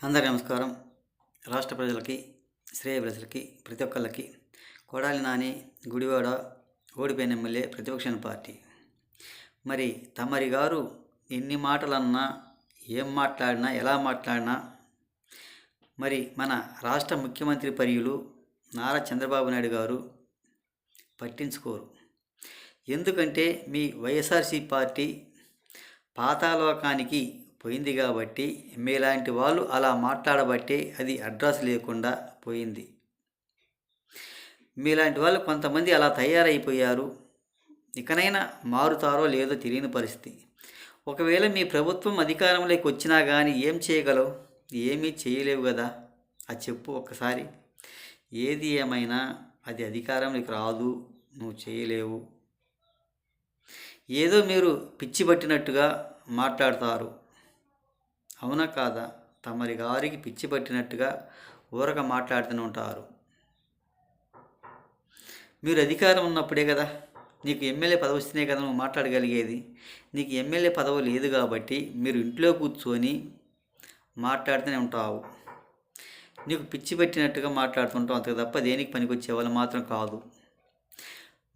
అందరికీ నమస్కారం. రాష్ట్ర ప్రజలకి, శ్రేయోభిలాషులకి, ప్రతి ఒక్కళ్ళకి కొడాలి నాని గుడివాడ ఓడిపోయిన ఎమ్మెల్యే ప్రతిపక్ష పార్టీ. మరి తమరి గారు ఎన్ని మాటలన్నా, ఏం మాట్లాడినా, ఎలా మాట్లాడినా మరి మన రాష్ట్ర ముఖ్యమంత్రి పర్యులు నారా చంద్రబాబు నాయుడు గారు పట్టించుకోరు. ఎందుకంటే మీ వైఎస్ఆర్సీ పార్టీ పాతాళలోకానికి పోయింది కాబట్టి మీలాంటి వాళ్ళు అలా మాట్లాడబట్టే అది అడ్రస్ లేకుండా పోయింది. మీలాంటి వాళ్ళు కొంతమంది అలా తయారైపోయారు. ఇకనైనా మారుతారో లేదో తెలియని పరిస్థితి. ఒకవేళ మీ ప్రభుత్వం అధికారంలోకి వచ్చినా కానీ ఏం చేయగలవు? ఏమీ చేయలేవు కదా. అది చెప్పు ఒక్కసారి. ఏది ఏమైనా అది అధికారంలోకి రాదు, నువ్వు చేయలేవు. ఏదో మీరు పిచ్చి పట్టినట్టుగా మాట్లాడతారు. అవునా కాదా? తమరి గారికి పిచ్చి పట్టినట్టుగా ఊరక మాట్లాడుతూనే ఉంటారు. మీరు అధికారం ఉన్నప్పుడే కదా, నీకు ఎమ్మెల్యే పదవి వస్తేనే కదా నువ్వు మాట్లాడగలిగేది. నీకు ఎమ్మెల్యే పదవి లేదు కాబట్టి మీరు ఇంట్లో కూర్చొని మాట్లాడుతూనే ఉంటావు. నీకు పిచ్చి పెట్టినట్టుగా మాట్లాడుతుంటావు అంతే తప్ప దేనికి పనికొచ్చే వాళ్ళు మాత్రం కాదు.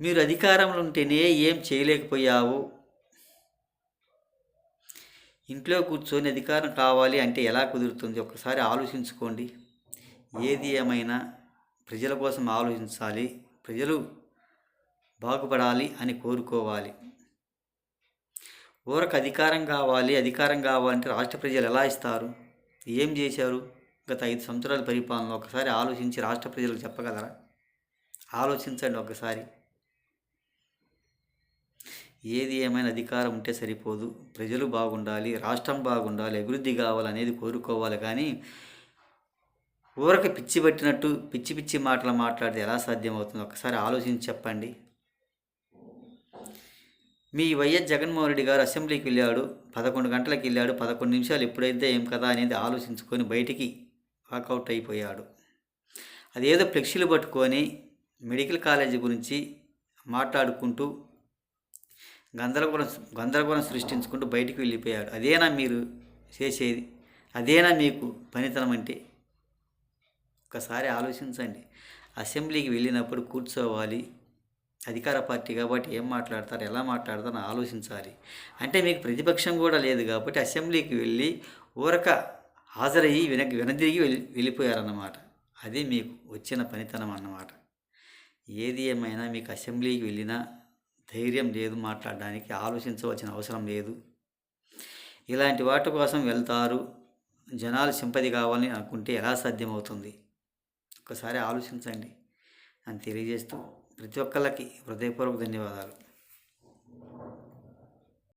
మీరు అధికారంలో ఉంటేనే ఏం చేయలేకపోయావు. ఇంట్లో కూర్చొని అధికారం కావాలి అంటే ఎలా కుదురుతుంది? ఒకసారి ఆలోచించుకోండి. ఏది ఏమైనా ప్రజల కోసం ఆలోచించాలి. ప్రజలు బాగుపడాలి అని కోరుకోవాలి. ఊరకు అధికారం కావాలంటే రాష్ట్ర ప్రజలు ఎలా ఇస్తారు? ఏం చేశారు గత 5 సంవత్సరాల పరిపాలన? ఒకసారి ఆలోచించి రాష్ట్ర ప్రజలకు చెప్పగలరా? ఆలోచించండి ఒకసారి. ఏది ఏమైనా అధికారం ఉంటే సరిపోదు. ప్రజలు బాగుండాలి, రాష్ట్రం బాగుండాలి, అభివృద్ధి కావాలనేది కోరుకోవాలి. కానీ ఊరక పిచ్చి పట్టినట్టు పిచ్చి పిచ్చి మాటలు మాట్లాడితే ఎలా సాధ్యమవుతుంది? ఒకసారి ఆలోచించి చెప్పండి. మీ వైఎస్ జగన్మోహన్ రెడ్డి గారు అసెంబ్లీకి వెళ్ళాడు, 11 గంటలకు వెళ్ళాడు. 11 నిమిషాలు ఎప్పుడైతే ఏం కదా అనేది ఆలోచించుకొని బయటికి వాకౌట్ అయిపోయాడు. అదేదో ఫ్లెక్సీలు పట్టుకొని మెడికల్ కాలేజీ గురించి మాట్లాడుకుంటూ గందరగోళం సృష్టించుకుంటూ బయటికి వెళ్ళిపోయాడు. అదేనా మీరు చేసేది? అదేనా మీకు పనితనం అంటే? ఒకసారి ఆలోచించండి. అసెంబ్లీకి వెళ్ళినప్పుడు కూర్చోవాలి. అధికార పార్టీ కాబట్టి ఏం మాట్లాడతారు, ఎలా మాట్లాడతారని ఆలోచించాలి. అంటే మీకు ప్రతిపక్షం కూడా లేదు కాబట్టి అసెంబ్లీకి వెళ్ళి ఊరక హాజరయ్యి వెనదిరిగి వెళ్ళిపోయారన్నమాట. అది మీకు వచ్చిన పనితనం అన్నమాట. ఏది ఏమైనా మీకు అసెంబ్లీకి వెళ్ళినా ధైర్యం లేదు మాట్లాడడానికి, ఆలోచించవలసిన అవసరం లేదు. ఇలాంటి వాటి కోసం వెళ్తారు. జనాలు సింపతి కావాలని అనుకుంటే ఎలా సాధ్యమవుతుంది? ఒకసారి ఆలోచించండి అని తెలియజేస్తూ ప్రతి ఒక్కళ్ళకి హృదయపూర్వక ధన్యవాదాలు.